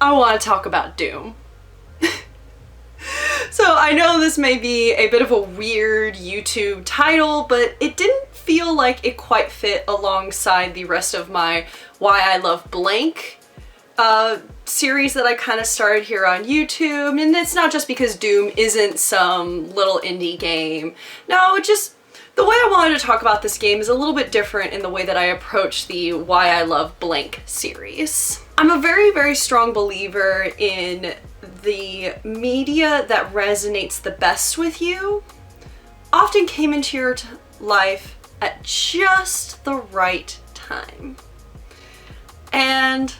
I want to talk about Doom. So I know this may be a bit of a weird YouTube title, but it didn't feel like it quite fit alongside the rest of my Why I Love Blank series that I kind of started here on YouTube. And it's not just because Doom isn't some little indie game. No, it just, the way I wanted to talk about this game is a little bit different in the way that I approach the Why I Love Blank series. I'm a very, very strong believer in the media that resonates the best with you often came into your life at just the right time. And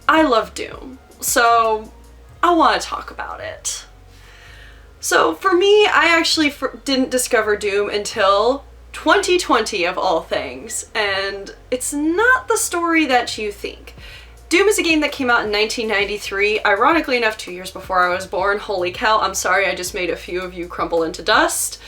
I love Doom, so I want to talk about it. So for me, I actually didn't discover Doom until 2020 of all things, and it's not the story that you think. Doom is a game that came out in 1993, ironically enough 2 years before I was born. Holy cow, I'm sorry I just made a few of you crumble into dust.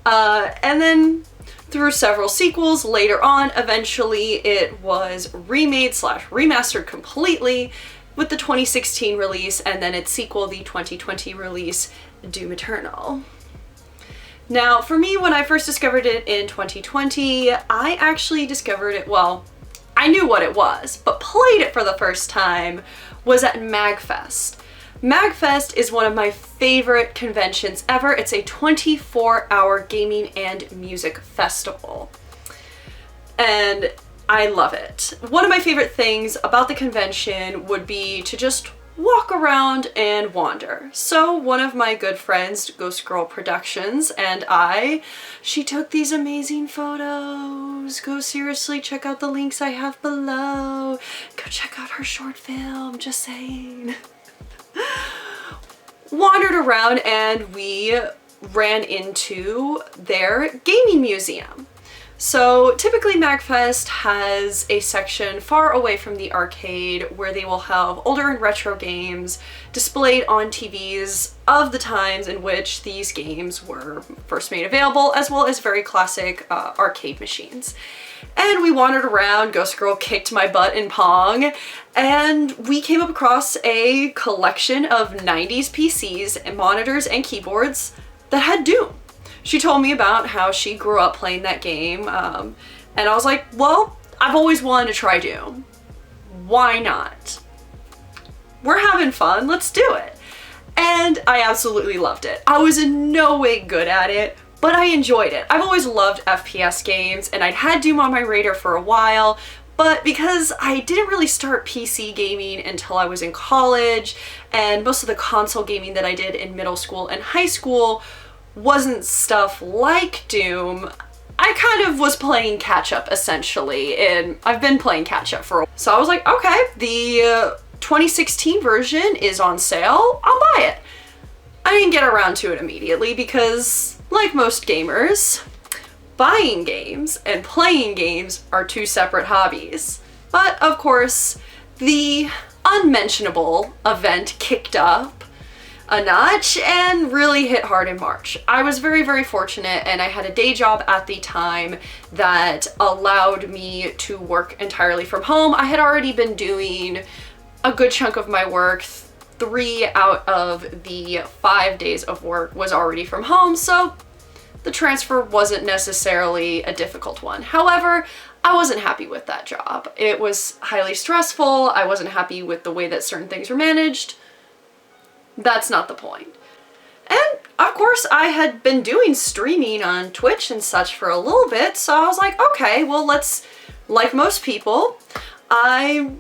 And then through several sequels later on, eventually it was remade / remastered completely with the 2016 release, and then its sequel, the 2020 release, Doom Eternal. Now, for me, when I first discovered it in 2020, I actually discovered it, well, I knew what it was, but played it for the first time was at MagFest. MagFest is one of my favorite conventions ever. It's a 24-hour gaming and music festival, and I love it. One of my favorite things about the convention would be to just walk around and wander. So one of my good friends, Ghost Girl Productions, and she took these amazing photos. Go seriously check out the links I have below. Go check out her short film, just saying. Wandered around and we ran into their gaming museum. So typically MagFest has a section far away from the arcade where they will have older and retro games displayed on TVs of the times in which these games were first made available, as well as very classic arcade machines. And we wandered around, Ghost Girl kicked my butt in Pong, and we came up across a collection of 90s PCs and monitors and keyboards that had Doom. She told me about how she grew up playing that game, and I was like, well, I've always wanted to try Doom. Why not? We're having fun, let's do it. And I absolutely loved it. I was in no way good at it, but I enjoyed it. I've always loved FPS games, and I'd had Doom on my radar for a while, but because I didn't really start PC gaming until I was in college, and most of the console gaming that I did in middle school and high school wasn't stuff like Doom, I kind of was playing catch up essentially, and I've been playing catch up for a while. So I was like, okay, the 2016 version is on sale, I'll buy it. I didn't get around to it immediately because, like most gamers, buying games and playing games are two separate hobbies. But of course, the unmentionable event kicked up a notch and really hit hard in March. I was very, very fortunate, and I had a day job at the time that allowed me to work entirely from home. I had already been doing a good chunk of my work. 3 out of the 5 days of work was already from home, so the transfer wasn't necessarily a difficult one. However, I wasn't happy with that job. It was highly stressful. I wasn't happy with the way that certain things were managed. That's not the point. And of course I had been doing streaming on Twitch and such for a little bit, so I was like, okay, well, let's, like most people, I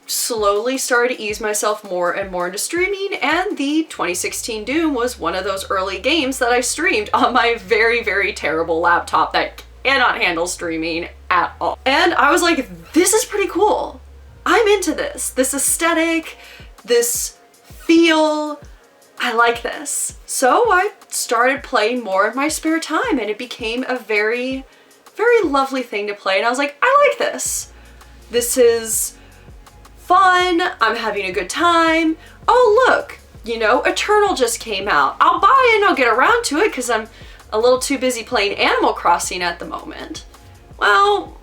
slowly started to ease myself more and more into streaming, and the 2016 Doom was one of those early games that I streamed on my very, very terrible laptop that cannot handle streaming at all. And I was like, this is pretty cool. I'm into this. This aesthetic, this feel, I like this. So I started playing more in my spare time, and it became a very, very lovely thing to play. And I was like, I like this. This is fun. I'm having a good time. Oh, look, you know, Eternal just came out. I'll buy it and I'll get around to it because I'm a little too busy playing Animal Crossing at the moment. Well,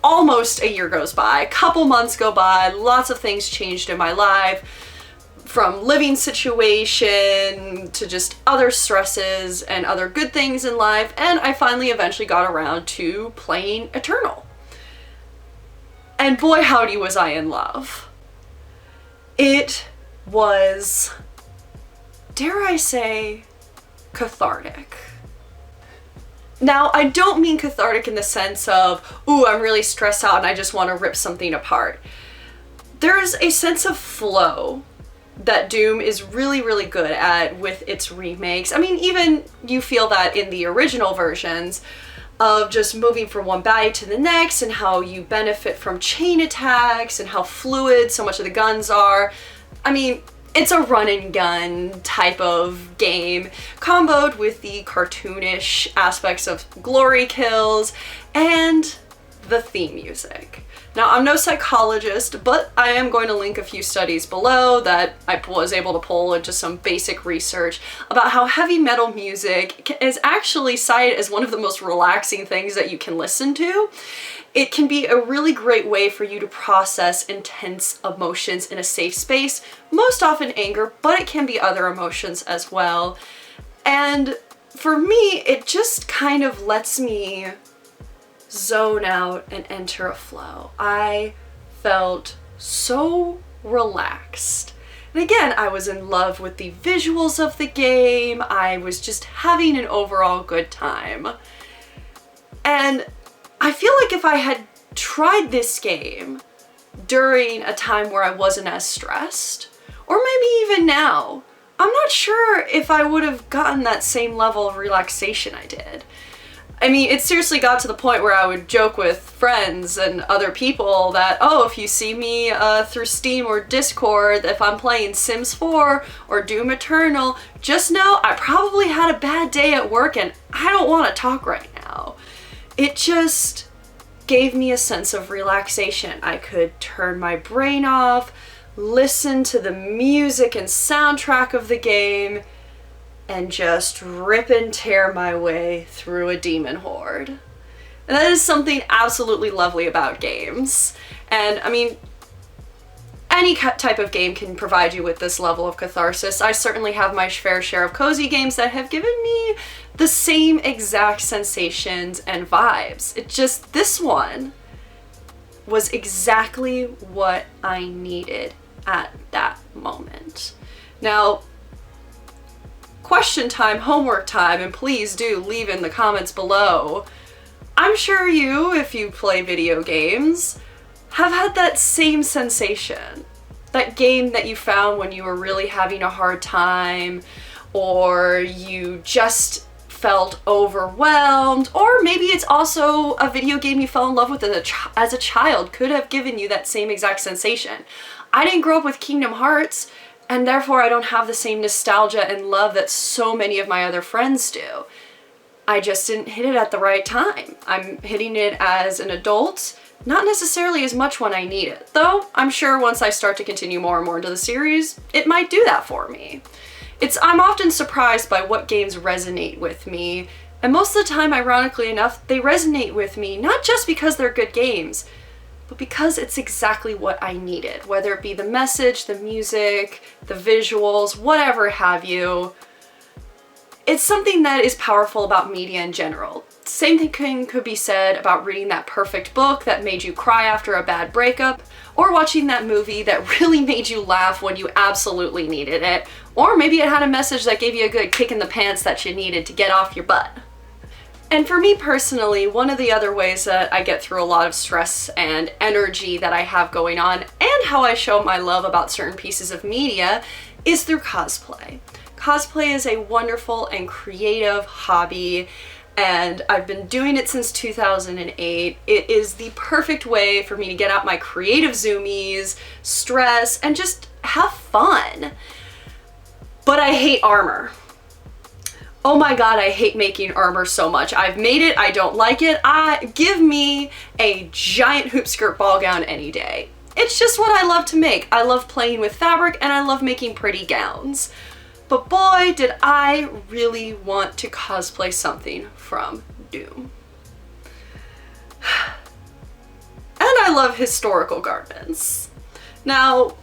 almost a year goes by, a couple months go by, lots of things changed in my life, from living situation to just other stresses and other good things in life, and I finally eventually got around to playing Eternal. And boy howdy was I in love. It was, dare I say, cathartic. Now, I don't mean cathartic in the sense of, ooh, I'm really stressed out and I just want to rip something apart. There's a sense of flow that Doom is really, really good at with its remakes. I mean, even you feel that in the original versions of just moving from one body to the next and how you benefit from chain attacks and how fluid so much of the guns are. I mean, it's a run and gun type of game, comboed with the cartoonish aspects of glory kills and the theme music. Now, I'm no psychologist, but I am going to link a few studies below that I was able to pull into some basic research about how heavy metal music is actually cited as one of the most relaxing things that you can listen to. It can be a really great way for you to process intense emotions in a safe space, most often anger, but it can be other emotions as well. And for me, it just kind of lets me zone out and enter a flow. I felt so relaxed. And again, I was in love with the visuals of the game. I was just having an overall good time. And I feel like if I had tried this game during a time where I wasn't as stressed, or maybe even now, I'm not sure if I would have gotten that same level of relaxation I did. I mean, it seriously got to the point where I would joke with friends and other people that, oh, if you see me through Steam or Discord, if I'm playing Sims 4 or Doom Eternal, just know I probably had a bad day at work and I don't want to talk right now. It just gave me a sense of relaxation. I could turn my brain off, listen to the music and soundtrack of the game, and just rip and tear my way through a demon horde. And that is something absolutely lovely about games. And I mean, any type of game can provide you with this level of catharsis. I certainly have my fair share of cozy games that have given me the same exact sensations and vibes. It just, this one was exactly what I needed at that moment. Now, question time, homework time, and please do leave in the comments below. I'm sure you, if you play video games, have had that same sensation. That game that you found when you were really having a hard time, or you just felt overwhelmed, or maybe it's also a video game you fell in love with as a child could have given you that same exact sensation. I didn't grow up with Kingdom Hearts, and therefore I don't have the same nostalgia and love that so many of my other friends do. I just didn't hit it at the right time. I'm hitting it as an adult, not necessarily as much when I need it. Though, I'm sure once I start to continue more and more into the series, it might do that for me. I'm often surprised by what games resonate with me, and most of the time, ironically enough, they resonate with me not just because they're good games, but because it's exactly what I needed, whether it be the message, the music, the visuals, whatever have you. It's something that is powerful about media in general. Same thing could be said about reading that perfect book that made you cry after a bad breakup, or watching that movie that really made you laugh when you absolutely needed it, or maybe it had a message that gave you a good kick in the pants that you needed to get off your butt. And for me personally, one of the other ways that I get through a lot of stress and energy that I have going on, and how I show my love about certain pieces of media, is through cosplay. Cosplay is a wonderful and creative hobby, and I've been doing it since 2008. It is the perfect way for me to get out my creative zoomies, stress, and just have fun. But I hate armor. Oh my god, I hate making armor so much. I've made it, I don't like it. Give me a giant hoop skirt ball gown any day. It's just what I love to make. I love playing with fabric and I love making pretty gowns. But boy, did I really want to cosplay something from Doom. I love historical garments. Now,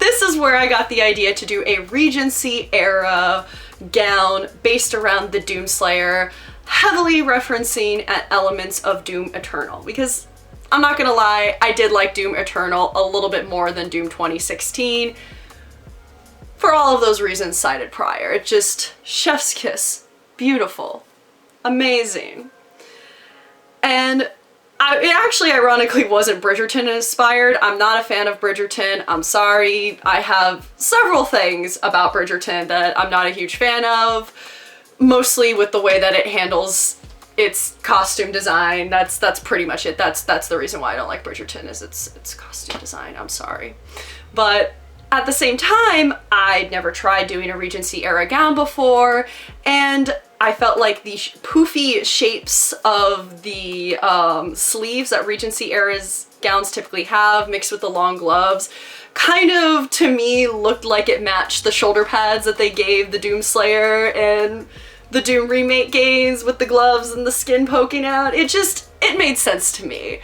this is where I got the idea to do a Regency era gown based around the Doomslayer, heavily referencing at elements of Doom Eternal, because I'm not gonna lie, I did like Doom Eternal a little bit more than Doom 2016 for all of those reasons cited prior. It just, chef's kiss, beautiful, amazing. And it actually ironically wasn't Bridgerton inspired. I'm not a fan of Bridgerton. I'm sorry. I have several things about Bridgerton that I'm not a huge fan of, mostly with the way that it handles its costume design. That's pretty much it. That's the reason why I don't like Bridgerton, is its costume design. I'm sorry. But at the same time, I'd never tried doing a Regency era gown before, and I felt like the poofy shapes of the sleeves that Regency era's gowns typically have, mixed with the long gloves, kind of, to me, looked like it matched the shoulder pads that they gave the Doomslayer and the Doom remake games with the gloves and the skin poking out. It made sense to me.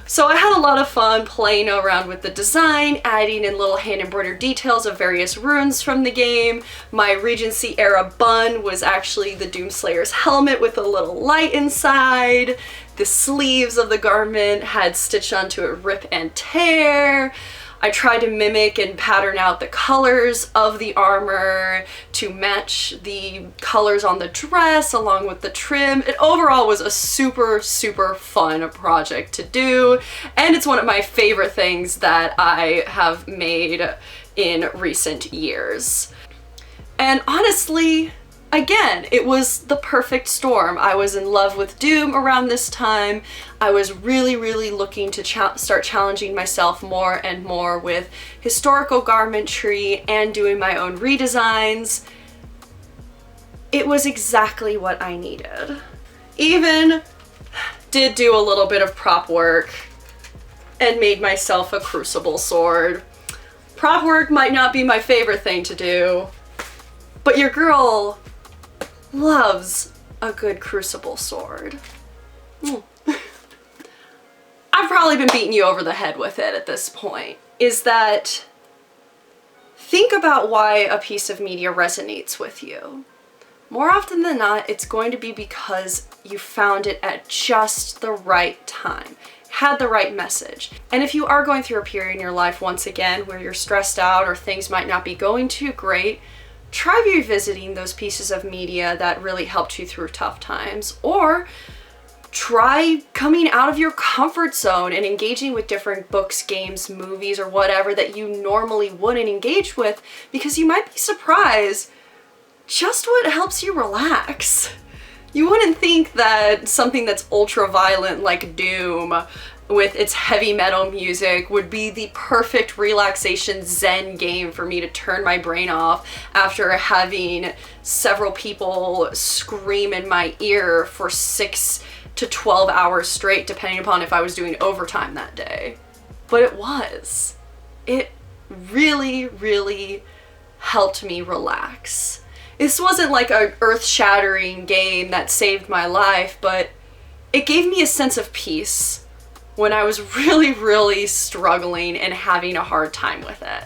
So I had a lot of fun playing around with the design, adding in little hand embroidered details of various runes from the game. My Regency era bun was actually the Doomslayer's helmet with a little light inside. The sleeves of the garment had stitched onto it rip and tear. I tried to mimic and pattern out the colors of the armor to match the colors on the dress along with the trim. It overall was a super, super fun project to do, and it's one of my favorite things that I have made in recent years. And honestly, again, it was the perfect storm. I was in love with Doom around this time. I was really, really looking to start challenging myself more and more with historical garmentry and doing my own redesigns. It was exactly what I needed. Even did do a little bit of prop work and made myself a crucible sword. Prop work might not be my favorite thing to do, but your girl loves a good crucible sword. I've probably been beating you over the head with it at this point, is that think about why a piece of media resonates with you. More often than not, it's going to be because you found it at just the right time, had the right message. And if you are going through a period in your life, once again, where you're stressed out or things might not be going too great, try revisiting those pieces of media that really helped you through tough times, or try coming out of your comfort zone and engaging with different books, games, movies, or whatever that you normally wouldn't engage with, because you might be surprised just what helps you relax. You wouldn't think that something that's ultra violent like Doom with its heavy metal music would be the perfect relaxation zen game for me to turn my brain off after having several people scream in my ear for 6 to 12 hours straight, depending upon if I was doing overtime that day. But it was. It really, really helped me relax. This wasn't like an earth-shattering game that saved my life, but it gave me a sense of peace when I was really, really struggling and having a hard time with it.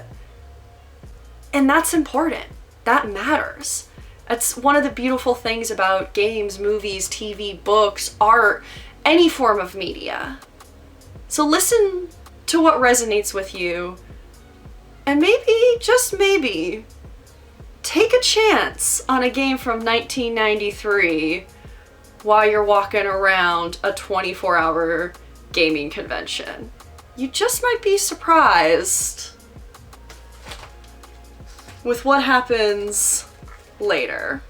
And that's important. That matters. That's one of the beautiful things about games, movies, TV, books, art, any form of media. So listen to what resonates with you, and maybe, just maybe, take a chance on a game from 1993 while you're walking around a 24-hour gaming convention. You just might be surprised with what happens later.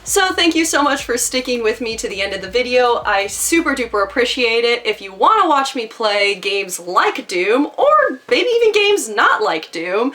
So thank you so much for sticking with me to the end of the video. I super duper appreciate it. If you want to watch me play games like Doom, or maybe even games not like Doom,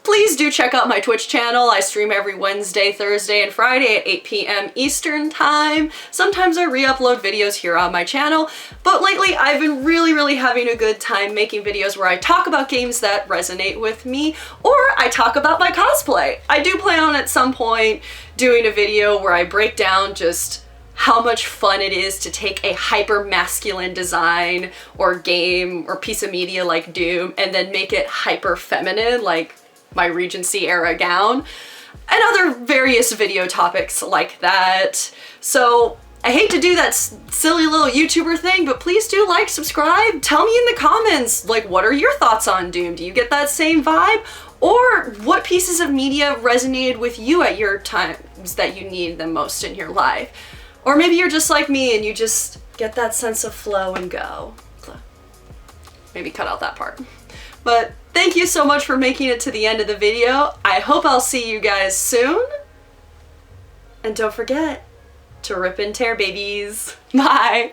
please do check out my Twitch channel. I stream every Wednesday, Thursday, and Friday at 8 p.m. Eastern time. Sometimes I re-upload videos here on my channel, but lately I've been really, really having a good time making videos where I talk about games that resonate with me, or I talk about my cosplay. I do plan on at some point doing a video where I break down just how much fun it is to take a hyper masculine design or game or piece of media like Doom and then make it hyper feminine like my Regency era gown, and other various video topics like that. So I hate to do that silly little YouTuber thing, but please do like, subscribe, tell me in the comments, like, what are your thoughts on Doom? Do you get that same vibe? Or what pieces of media resonated with you at your times that you need the most in your life? Or maybe you're just like me and you just get that sense of flow and go. Maybe cut out that part. But thank you so much for making it to the end of the video. I hope I'll see you guys soon. And don't forget to rip and tear, babies. Bye.